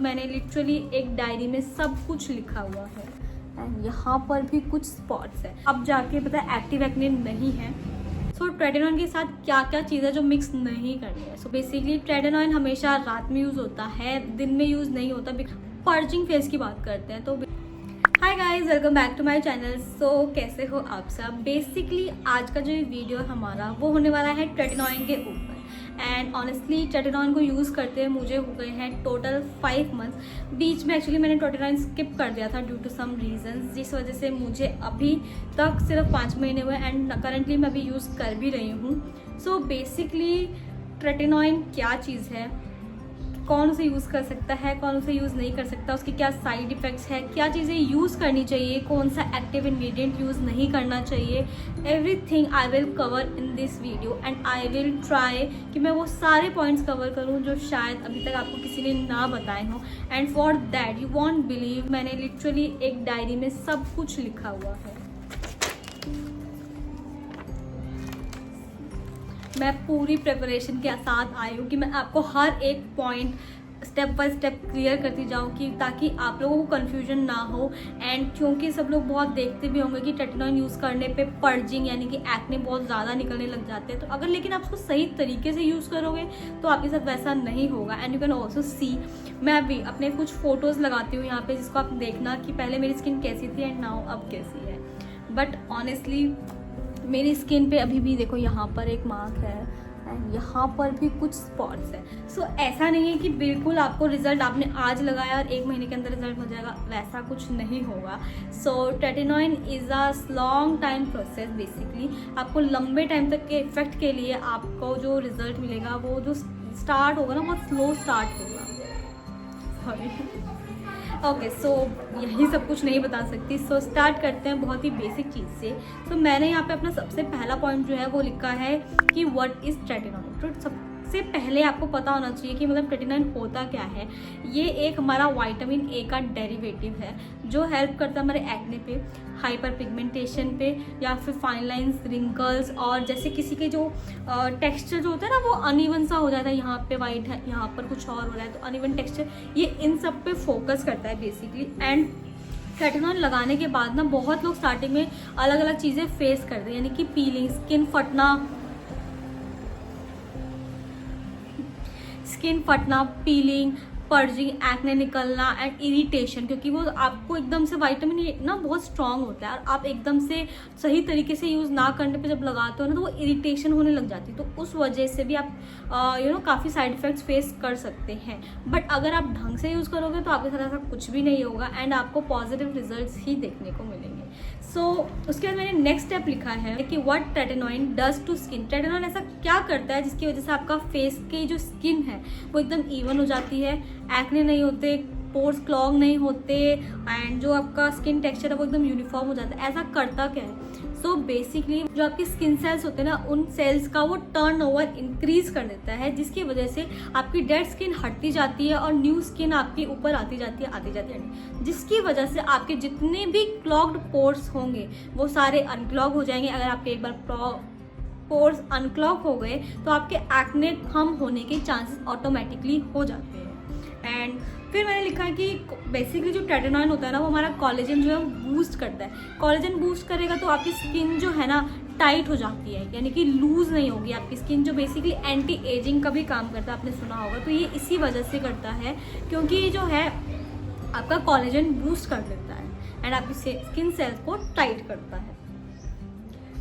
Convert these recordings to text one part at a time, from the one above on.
मैंने लिटरली एक डायरी में सब कुछ लिखा हुआ है एंड यहाँ पर भी कुछ स्पॉट्स है। अब जाके पता है एक्टिव एक्ने नहीं है। सो ट्रेडिनॉइन के साथ क्या क्या चीज़ें जो मिक्स नहीं करनी है। सो बेसिकली ट्रेडिनॉइन हमेशा रात में यूज़ होता है, दिन में यूज़ नहीं होता। पर्जिंग फेस की बात करते हैं तो hi guys, welcome back to my channel. So कैसे हो आप सब। बेसिकली आज का जो वीडियो हमारा वो होने वाला है ट्रेडिनॉइन के ऊपर। एंड ऑनेस्टली ट्रेडिनॉइन को यूज़ करते हुए मुझे हो गए हैं टोटल 5 मंथ्स। बीच में एक्चुअली मैंने ट्रेडिनॉइन स्किप कर दिया था ड्यू टू सम रीजंस, जिस वजह से मुझे अभी तक सिर्फ 5 महीने हुए एंड करंटली मैं अभी यूज़ कर भी रही हूँ। सो बेसिकली ट्रेडिनॉइन क्या चीज़ है, कौन उसे यूज़ कर सकता है, कौन उसे यूज़ नहीं कर सकता, उसके क्या साइड इफ़ेक्ट्स है, क्या चीज़ें यूज़ करनी चाहिए, कौन सा एक्टिव इंग्रेडिएंट यूज़ नहीं करना चाहिए, everything I will cover in this video and I will try कि मैं वो सारे पॉइंट्स कवर करूँ जो शायद अभी तक आपको किसी ने ना बताए हों। And for that you won't believe, मैंने लिटरली एक डायरी में सब कुछ लिखा हुआ है। मैं पूरी प्रिपरेशन के साथ आई हूँ कि मैं आपको हर एक point step by step clear करती जाऊँ कि ताकि आप लोगों को कन्फ्यूजन ना हो। एंड क्योंकि सब लोग बहुत देखते भी होंगे कि ट्रेडिनॉइन यूज़ करने पे पर्जिंग यानी कि एक्ने बहुत ज़्यादा निकलने लग जाते हैं। तो अगर लेकिन आप उसको सही तरीके से यूज़ करोगे तो आपके साथ वैसा नहीं होगा। And you can also see, मैं भी अपने कुछ फ़ोटोज़ लगाती हूँ यहाँ पे, जिसको आप देखना कि पहले मेरी स्किन कैसी थी एंड नाउ अब कैसी है। बट ऑनेस्टली मेरी स्किन पे अभी भी देखो यहाँ पर एक मार्क है एंड यहाँ पर भी कुछ स्पॉट्स है। सो ऐसा नहीं है कि बिल्कुल आपको रिजल्ट आपने आज लगाया और 1 महीने के अंदर रिजल्ट हो जाएगा, वैसा कुछ नहीं होगा। So tretinoin is a long time process. Basically आपको लंबे टाइम तक के इफेक्ट के लिए आपको जो रिजल्ट मिलेगा वो जो स्टार्ट होगा ना बहुत स्लो स्टार्ट होगा। सॉरी ओके, सो यही सब कुछ नहीं बता सकती। सो स्टार्ट करते हैं बहुत ही बेसिक चीज़ से। सो मैंने यहाँ पे अपना सबसे पहला पॉइंट जो है वो लिखा है कि व्हाट इज़ ट्रेडिनॉइन। तो सबसे पहले आपको पता होना चाहिए कि मतलब ट्रेडिनॉइन होता क्या है। ये एक हमारा विटामिन ए का डेरिवेटिव है जो हेल्प करता है हमारे एक्ने पे, हाइपर पिगमेंटेशन पे, या फिर फाइन लाइन्स, रिंकल्स, और जैसे किसी के जो टेक्सचर जो होता है ना वो अनइवन सा हो जाता है, यहाँ पे वाइट है, यहाँ पर कुछ और हो रहा है, तो अनइवन टेक्सचर, ये इन सब पे फोकस करता है बेसिकली। एंड ट्रेडिनॉइन लगाने के बाद ना बहुत लोग स्टार्टिंग में अलग अलग चीज़ें फेस करते हैं, यानी कि पीलिंग, स्किन फटना, पीलिंग, पर्जिंग, एक्ने निकलना एंड इरिटेशन, क्योंकि वो आपको एकदम से विटामिन ए ना बहुत स्ट्रांग होता है और आप एकदम से सही तरीके से यूज़ ना करने पे जब लगाते हो ना तो वो इरिटेशन होने लग जाती है। तो उस वजह से भी आप काफ़ी साइड इफ़ेक्ट्स फेस कर सकते हैं। बट अगर आप ढंग से यूज़ करोगे तो आपके साथ ऐसा कुछ भी नहीं होगा एंड आपको पॉजिटिव रिजल्ट्स ही देखने को मिलेंगे। सो उसके बाद मैंने नेक्स्ट स्टेप लिखा है कि व्हाट ट्रेडिनॉइन डज टू स्किन। ट्रेडिनॉइन ऐसा क्या करता है जिसकी वजह से आपका फेस की जो स्किन है वो एकदम इवन हो जाती है, एक्ने नहीं होते, पोर्स क्लॉग नहीं होते एंड जो आपका स्किन टेक्सचर है वो एकदम यूनिफॉर्म हो जाता है। ऐसा करता क्या है? सो बेसिकली जो आपकी स्किन सेल्स होते हैं ना उन सेल्स का वो टर्नओवर इंक्रीज कर देता है, जिसकी वजह से आपकी डेड स्किन हटती जाती है और न्यू स्किन आपके ऊपर आती जाती है, जिसकी वजह से आपके जितने भी क्लॉग्ड पोर्स होंगे वो सारे अनक्लॉग हो जाएंगे। अगर आपके एक बार पोर्स अनक्लॉग हो गए तो आपके एक्ने कम होने के चांसेस ऑटोमेटिकली हो जाते हैं। एंड फिर मैंने लिखा है कि बेसिकली जो ट्रेडिनॉइन होता है ना वो हमारा कोलेजन जो है वो बूस्ट करता है। कोलेजन बूस्ट करेगा तो आपकी स्किन जो है ना टाइट हो जाती है, यानी कि लूज़ नहीं होगी आपकी स्किन, जो बेसिकली एंटी एजिंग का भी काम करता है, आपने सुना होगा। तो ये इसी वजह से करता है क्योंकि ये जो है आपका कोलेजन बूस्ट कर देता है एंड आपकी स्किन सेल्स को टाइट करता है।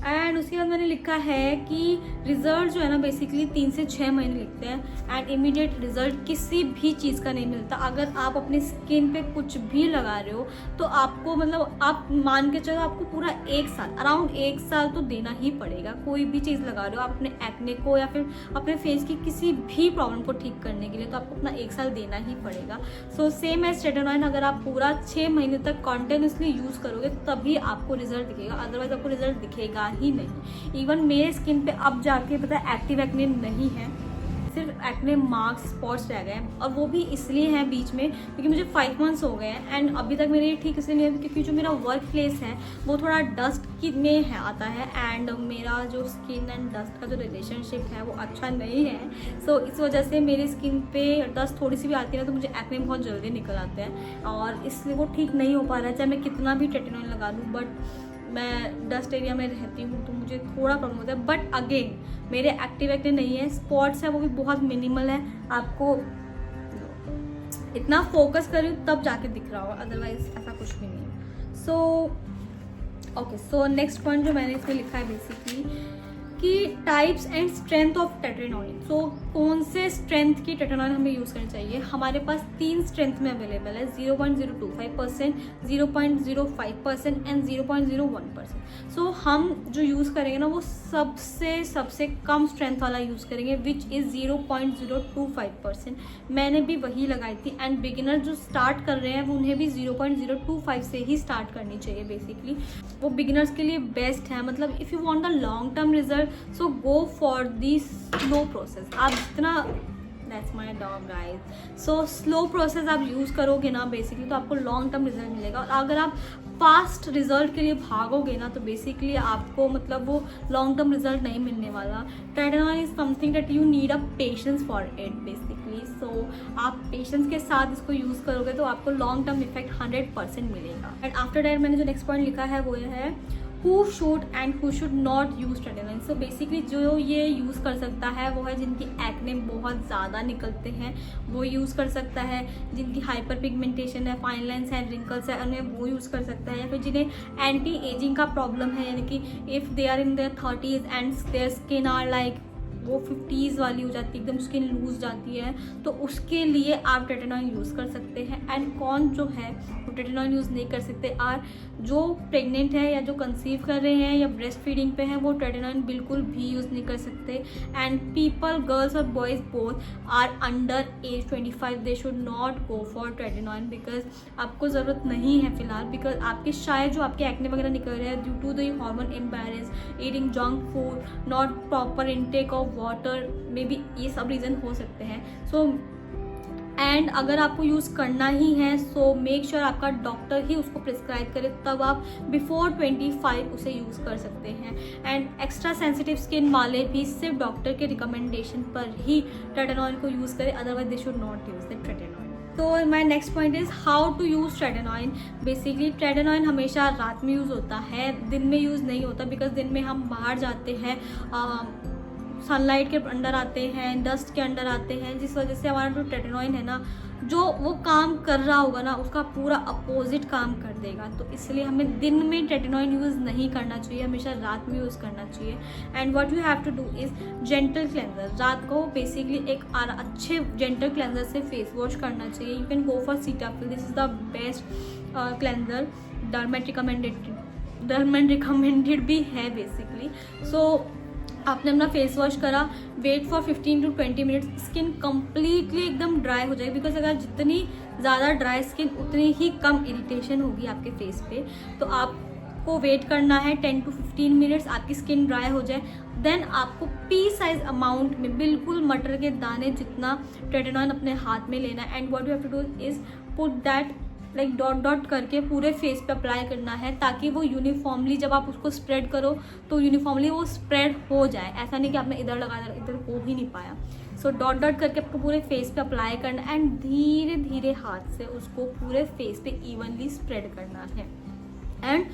एंड उसके बाद मैंने लिखा है कि रिजल्ट जो है ना बेसिकली 3 से 6 महीने लिखते हैं एंड इमीडिएट रिजल्ट किसी भी चीज़ का नहीं मिलता। अगर आप अपनी स्किन पे कुछ भी लगा रहे हो तो आपको मतलब आप मान के चलो आपको पूरा 1 साल, अराउंड 1 साल तो देना ही पड़ेगा। कोई भी चीज़ लगा रहे हो आप अपने एक्ने को या फिर अपने फेस की किसी भी प्रॉब्लम को ठीक करने के लिए, तो आपको अपना 1 साल देना ही पड़ेगा। सो सेम एज ट्रेडिनॉइन, अगर आप पूरा 6 महीने तक कॉन्टिन्यूसली यूज़ करोगे तभी आपको रिजल्ट दिखेगा, अदरवाइज आपको रिजल्ट दिखेगा ही नहीं। इवन मेरे स्किन पे अब जाके पता है एक्टिव एक्ने नहीं है, सिर्फ एक्ने मार्क्स स्पॉट्स रह गए हैं, और वो भी इसलिए हैं बीच में क्योंकि मुझे 5 मंथ्स हो गए हैं एंड अभी तक मेरे ठीक इसलिए नहीं है क्योंकि जो मेरा वर्क प्लेस है वो थोड़ा डस्ट की में है आता है एंड मेरा जो स्किन एंड डस्ट का जो रिलेशनशिप है वो अच्छा नहीं है। सो इस वजह से मेरी स्किन पे डस्ट थोड़ी सी भी आती है ना तो मुझे एक्ने बहुत जल्दी निकल आते हैं और इसलिए वो ठीक नहीं हो पा रहा है, चाहे मैं कितना भी ट्रेटिनॉल लगा लूँ। बट मैं डस्ट एरिया में रहती हूँ तो मुझे थोड़ा प्रॉब्लम होता है। बट अगेन मेरे एक्टिव एक्ने नहीं है, स्पॉट्स है वो भी बहुत मिनिमल है, आपको इतना फोकस करूँ तब जाके दिख रहा होगा, अदरवाइज ऐसा कुछ भी नहीं है। सो नेक्स्ट पॉइंट जो मैंने इसमें लिखा है बेसिकली कि टाइप्स एंड स्ट्रेंथ ऑफ टेट्रेनॉइन। सो कौन से स्ट्रेंथ की टेट्रेनॉइन हमें यूज़ करनी चाहिए। हमारे पास 3 स्ट्रेंथ में अवेलेबल है, 0.025%, 0.05% एंड 0.01%। सो हम जो यूज़ करेंगे ना वो सबसे कम स्ट्रेंथ वाला यूज़ करेंगे विच इज़ 0.025%। मैंने भी वही लगाई थी एंड बिगिनर जो स्टार्ट कर रहे हैं वो उन्हें भी 0.025 से ही स्टार्ट करनी चाहिए। बेसिकली वो बिगिनर्स के लिए बेस्ट है। मतलब if you want the long term result so go for the slow process. आप जितना that's my dog guys, so slow process आप यूज़ करोगे ना बेसिकली तो आपको लॉन्ग टर्म रिजल्ट मिलेगा। और अगर आप फास्ट रिजल्ट के लिए भागोगे ना तो बेसिकली आपको मतलब वो लॉन्ग टर्म रिजल्ट नहीं मिलने वाला। Tretinoin is something that you need a patience for it basically. So आप पेशेंस के साथ इसको यूज़ करोगे तो आपको लॉन्ग टर्म इफेक्ट 100% मिलेगा। एंड आफ्टर दैट मैंने जो नेक्स्ट पॉइंट लिखा है वो ये है who should and who should not use tretinoin. So basically जो ये यूज़ कर सकता है वो है जिनकी एक्ने बहुत ज़्यादा निकलते हैं वो यूज़ कर सकता है, जिनकी हाइपर पिगमेंटेशन है, फाइन लाइन्स है, रिंकल्स है, उन्हें वो यूज़ कर सकता है, या फिर जिन्हें एंटी एजिंग का प्रॉब्लम है यानी कि if they are in their 30s and their skin are like वो 50s वाली हो जाती है, एकदम स्किन लूज जाती है, तो उसके लिए आप टेट्रेनॉइन यूज़ कर सकते हैं। एंड कौन जो है वो टेट्रेनॉइन यूज़ नहीं कर सकते आर जो प्रेग्नेंट है या जो कंसीव कर रहे हैं या ब्रेस्ट फीडिंग पे हैं वो टेट्रेनॉइन बिल्कुल भी यूज़ नहीं कर सकते। एंड पीपल गर्ल्स और boys both are under age 25 they should not go for tretinoin because आपको ज़रूरत नहीं है फिलहाल, बिकॉज आपके शायद जो आपके एक्ने वगैरह निकल रहे हैं due to the hormone imbalance, eating junk food, not proper intake of water, maybe ये सब रीज़न हो सकते हैं। सो एंड अगर आपको यूज़ करना ही है सो मेक श्योर आपका डॉक्टर ही उसको प्रिस्क्राइब करे, तब आप बिफोर 25 उसे यूज़ कर सकते हैं। एंड एक्स्ट्रा सेंसिटिव स्किन वाले भी सिर्फ डॉक्टर के रिकमेंडेशन पर ही टेट्रेनॉइन को यूज़ करें, otherwise they should not use the tretinoin. तो my next point is how to use tretinoin. Basically tretinoin हमेशा रात में यूज़ होता है, दिन में यूज़ नहीं होता, बिकॉज दिन में हम बाहर जाते हैं, सनलाइट के अंडर आते हैं, डस्ट के अंडर आते हैं, जिस वजह से हमारा जो टेट्रेनॉइन है ना जो वो काम कर रहा होगा ना उसका पूरा अपोजिट काम कर देगा। तो इसलिए हमें दिन में टेट्रेनॉइन यूज़ नहीं करना चाहिए, हमेशा रात में यूज़ करना चाहिए। And what you have to do is gentle cleanser. रात को बेसिकली एक अच्छे जेंटल क्लेंजर से फेस वॉश करना चाहिए। You can go for Cetaphil, this is the best cleanser, dermat recommended भी है बेसिकली। सो आपने अपना फेस वॉश करा, wait for 15 to 20 minutes, skin completely एकदम ड्राई हो जाएगी, बिकॉज अगर जितनी ज़्यादा ड्राई स्किन उतनी ही कम इरिटेशन होगी आपके फेस पे। तो आपको वेट करना है 10 to 15 मिनट्स, आपकी स्किन ड्राई हो जाए, देन आपको पी साइज अमाउंट में बिल्कुल मटर के दाने जितना टेट्रेनॉइन अपने हाथ में लेना है। And what you have to do is put that like dot dot करके पूरे फेस पे अप्लाई करना है, ताकि वो यूनिफॉर्मली जब आप उसको स्प्रेड करो तो यूनिफॉर्मली वो स्प्रेड हो जाए। ऐसा नहीं कि आपने इधर लगा दिया, इधर हो ही नहीं पाया। सो डॉट डॉट करके आपको पूरे फेस पे अप्लाई करना है एंड धीरे धीरे हाथ से उसको पूरे फेस पे इवनली स्प्रेड करना है। एंड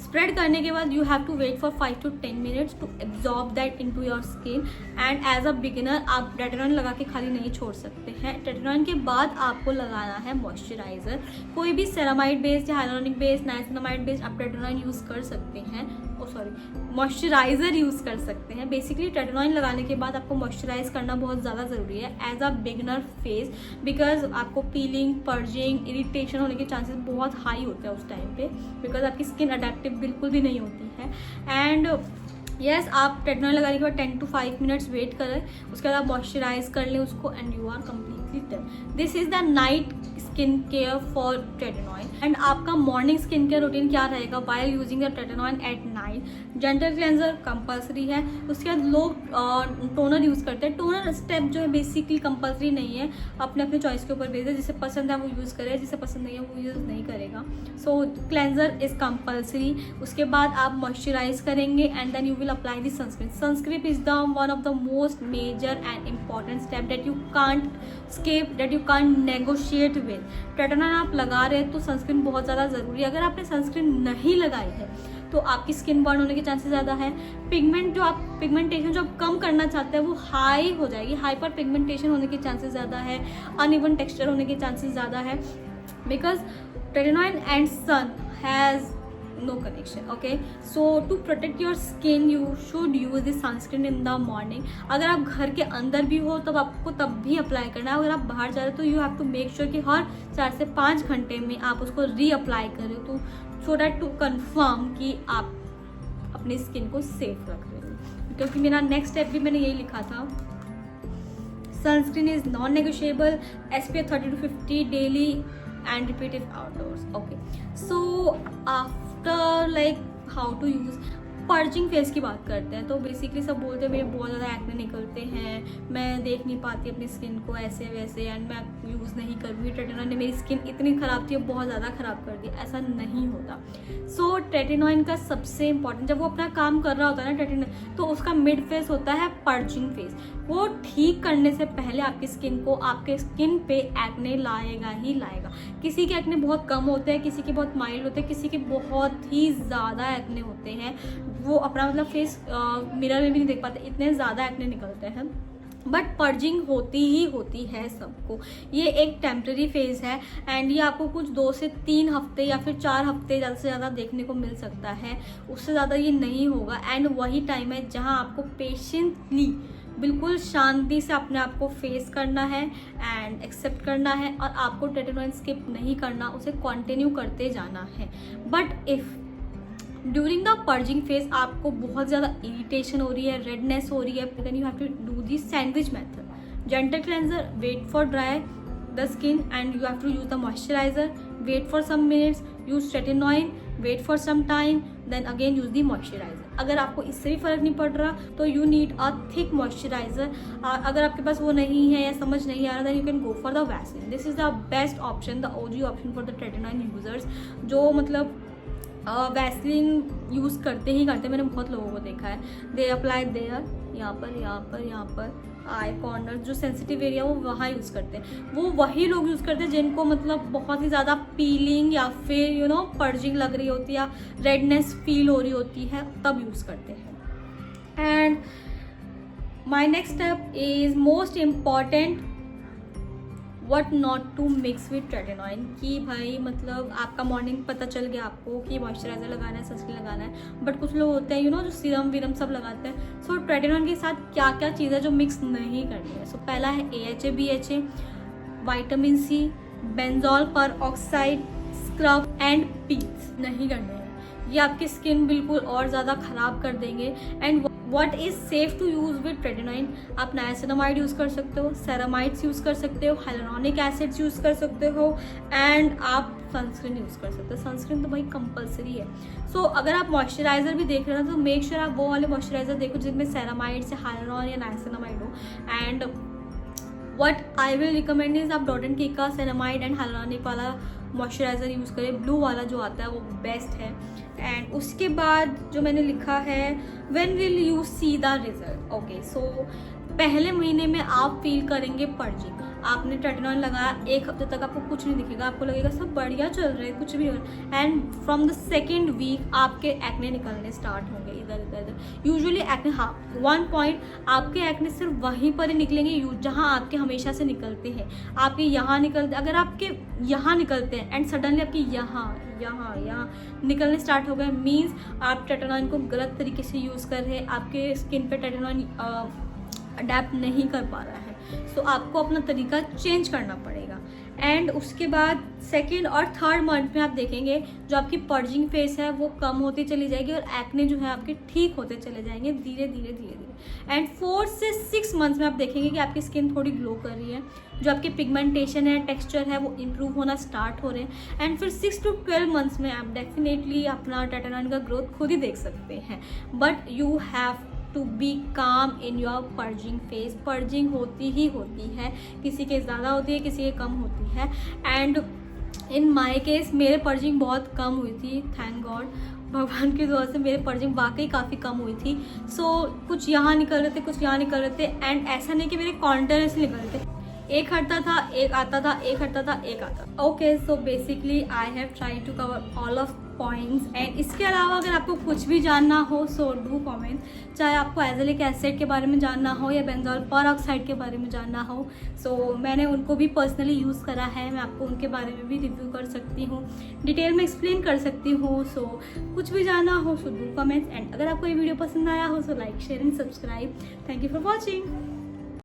स्प्रेड करने के बाद you have to wait for 5 to 10 minutes to absorb that into your skin. And as a beginner आप टेट्रेनॉइन लगा के खाली नहीं छोड़ सकते हैं। टेट्रेनॉइन के बाद आपको लगाना है मॉइस्चराइजर। कोई भी सेरामाइड बेस्ड या हाइलोनिक बेस्ड, नाइसिनामाइड बेस्ड आप टेट्रेनॉइन यूज़ कर सकते हैं, मॉइस्चराइजर यूज़ कर सकते हैं। बेसिकली टेट्रेनॉइन लगाने के बाद आपको मॉइस्चराइज करना बहुत ज़्यादा ज़रूरी है as a beginner face, because आपको पीलिंग, पर्जिंग, इरिटेशन होने के चांसेस बहुत हाई होते हैं उस टाइम पे, बिकॉज आपकी स्किन अडेप्टिव बिल्कुल भी नहीं होती है। एंड यस आप टेट्रेनॉइन लगाने के बाद 10 to 5 मिनट्स वेट करें, उसके बाद आप मॉइस्चराइज कर लें उसको and you are completely done. This is the night skin care for tretinoin. And आपका मॉर्निंग स्किन केयर रूटीन क्या रहेगा while using the tretinoin at night? Gentle cleanser compulsory है। उसके बाद लोग टोनर यूज़ करते हैं। टोनर स्टेप जो है बेसिकली कंपल्सरी नहीं है, अपने अपने चॉइस के ऊपर बेस्ड है। जिसे पसंद है वो यूज़ करे, जिसे पसंद नहीं है वो यूज़ नहीं करेगा। So cleanser is compulsory. उसके बाद आप मॉइस्चराइज करेंगे and then you will apply the sunscreen. Sunscreen is the one of the most major and important step that you can't skip, that you can't negotiate with. Tretinoin आप लगा रहे हैं तो sunscreen बहुत ज़्यादा ज़रूरी है। अगर आपने सनस्क्रीन नहीं लगाई है तो आपकी स्किन बर्न होने के चांसेस ज़्यादा है। पिगमेंटेशन जो आप कम करना चाहते हैं वो हाई हो जाएगी, हाइपर पिगमेंटेशन होने के चांसेस ज़्यादा है, अनइवन टेक्सचर होने के चांसेस ज़्यादा है, because tretinoin and sun has no connection. Okay, so to protect your skin you should use the sunscreen in the morning. अगर आप घर के अंदर भी हो तब आपको तब भी अप्लाई करना है। अगर आप बाहर जा रहे हो तो you have to make sure कि हर 4 से 5 घंटे में आप उसको रीअप्लाई करें, तो सो डैट टू कंफर्म कि आप अपनी स्किन को सेफ रख रहे हो। क्योंकि मेरा नेक्स्ट स्टेप भी मैंने यही लिखा था, sunscreen is non negotiable, SPF 30 to 50 daily and repeat it outdoors. Okay, so after like how to use, purging face की बात करते हैं तो बेसिकली सब बोलते हैं मेरे बहुत ज़्यादा एक्ने निकलते हैं, मैं देख नहीं पाती अपनी स्किन को ऐसे वैसे, एंड मैं यूज़ नहीं करूँगी, ट्रेटिनॉइन ने मेरी स्किन इतनी ख़राब थी बहुत ज़्यादा ख़राब कर दी। ऐसा नहीं होता। सो ट्रेटिनॉइन का सबसे इंपॉर्टेंट, जब वो अपना काम कर रहा होता है ना ट्रेटिनॉइन, तो उसका मिड फेस होता है पर्जिंग फेस। वो ठीक करने से पहले आपकी स्किन को, आपके स्किन पे एक्ने लाएगा ही लाएगा। किसी के एक्ने बहुत कम होते हैं, किसी के बहुत माइल्ड होते हैं, किसी के बहुत ही ज़्यादा एक्ने होते हैं, वो अपना मतलब फेस मिरर में भी नहीं देख पाते, इतने ज़्यादा एक्ने निकलते हैं। बट पर्जिंग होती ही होती है सबको। ये एक टेम्प्रेरी फेज है एंड ये आपको कुछ 2 से 3 हफ्ते या फिर 4 हफ्ते ज़्यादा से ज़्यादा देखने को मिल सकता है, उससे ज़्यादा ये नहीं होगा। एंड वही टाइम है जहाँ आपको पेशेंटली बिल्कुल शांति से अपने आप को फेस करना है एंड एक्सेप्ट करना है, और आपको ट्रेटिनॉइन स्किप नहीं करना, उसे कंटिन्यू करते जाना है। But if during the purging phase आपको बहुत ज़्यादा इरिटेशन हो रही है, रेडनेस हो रही है, then you have to do the sandwich method. Gentle cleanser, wait for dry the skin and you have to use the moisturiser, wait for some minutes, use tretinoin, wait for some time, then again use the moisturiser. अगर आपको इससे भी फर्क नहीं पड़ रहा तो you need a thick moisturiser. अगर आपके पास वो नहीं है या समझ नहीं आ रहा, then you can go for the Vaseline. This is the best option, the OG option for the tretinoin users, जो मतलब वैसलीन यूज़ करते ही करते, मैंने बहुत लोगों को देखा है। दे अप्लाई देयर, यहाँ पर आई कॉर्नर, जो सेंसिटिव एरिया वो वहाँ यूज़ करते हैं। वो वही लोग यूज़ करते हैं जिनको मतलब बहुत ही ज़्यादा पीलिंग या फिर पर्जिंग लग रही होती है या रेडनेस फील हो रही होती है, तब यूज़ करते हैं। And my next step is most important, what not to mix with tretinoin. कि भाई मतलब आपका मॉर्निंग पता चल गया आपको कि मॉइस्चराइजर लगाना है, सनस्क्रीन लगाना है, बट कुछ लोग होते हैं जो सीरम वीरम सब लगाते हैं। सो ट्रेटिनॉइन के साथ क्या क्या चीज़ें जो मिक्स नहीं करनी है। सो पहला है AHA BHA, vitamin C, benzoyl पर ऑक्साइड, स्क्रब एंड पील्स नहीं करने हैं, ये आपकी स्किन बिल्कुल और ज़्यादा ख़राब कर देंगे। And what is safe to use with tretinoin, आप नाइसिनामाइड यूज़ कर सकते हो, सेरामाइड्स यूज़ कर सकते हो, हाइलुरोनिक एसिड्स यूज़ कर सकते हो, एंड आप सनस्क्रीन यूज़ कर सकते हो। सनस्क्रीन तो भाई कंपलसरी है। सो अगर आप मॉइस्चराइजर भी देख रहे हो तो मेक श्योर आप वो वाले मॉइस्चराइजर देखो जिनमें सेरामाइड्स या हाइलुरोन या नाइसिनामाइड हो। And what I will recommend is आप डॉट एंड की का सेरामाइड एंड हाइलुरोनिक वाला मॉइस्चराइज़र यूज़ करें, ब्लू वाला जो आता है वो बेस्ट है। एंड उसके बाद जो मैंने लिखा है, when will you see the result. Okay, so पहले महीने में आप फील करेंगे पर्जिंग। आपने ट्रेटिनॉइन लगाया, 1 हफ्ते तक आपको कुछ नहीं दिखेगा, आपको लगेगा सब बढ़िया चल रहा है, कुछ भी हो रहा है। And from the second week आपके एक्ने निकलने स्टार्ट होंगे इधर इधर। यूजुअली एक्ने, हाँ 1 पॉइंट, आपके एक्ने सिर्फ वहीं पर ही निकलेंगे जहाँ आपके हमेशा से निकलते हैं। आपके यहाँ निकलते, अगर आपके यहाँ निकलते हैं एंड सडनली आपके यहाँ निकलने स्टार्ट हो गए, मीन्स आप ट्रेटिनॉइन को गलत तरीके से यूज़ कर रहे हैं, आपके स्किन पे ट्रेटिनॉइन अडेप्ट नहीं कर पा रहा है। सो आपको अपना तरीका चेंज करना पड़ेगा। एंड उसके बाद सेकेंड और थर्ड मंथ में आप देखेंगे जो आपकी पर्जिंग फेस है वो कम होती चली जाएगी और एक्ने जो है आपके ठीक होते चले जाएंगे धीरे धीरे धीरे धीरे। एंड 4 से 6 मंथ्स में आप देखेंगे कि आपकी स्किन थोड़ी ग्लो कर रही है, जो आपकी पिगमेंटेशन है, टेक्सचर है, वो इम्प्रूव होना स्टार्ट हो रहे हैं। एंड फिर 6 to 12 मंथ्स में आप डेफिनेटली अपना टेटानॉन का ग्रोथ खुद ही देख सकते हैं। But you have to be calm in your purging phase. Purging होती ही होती है, किसी के ज़्यादा होती है, किसी के कम होती है। एंड इन माई केस मेरे पर्जिंग बहुत कम हुई थी, थैंक गॉड, भगवान की दुआ से मेरे पर्जिंग वाकई काफ़ी कम हुई थी। सो कुछ यहाँ निकल रहे थे, कुछ यहाँ निकल रहे थे। एंड ऐसा नहीं कि मेरे कॉन्टर ऐसे निकल रहे थे, एक हटता था, एक आता था, एक हटता था, एक आता। Okay, so basically I have try to cover all of points. And इसके अलावा अगर आपको कुछ भी जानना हो सो डू कमेंट, चाहे आपको एजेलिक एसिड के बारे में जानना हो या बेंजोल पेरोक्साइड के बारे में जानना हो। सो मैंने उनको भी पर्सनली यूज़ करा है, मैं आपको उनके बारे में भी रिव्यू कर सकती हूँ, डिटेल में एक्सप्लेन कर सकती हूँ। सो कुछ भी जानना हो सो डू कमेंट्स। एंड अगर आपको ये वीडियो पसंद आया हो so like, share and subscribe. Thank you for watching.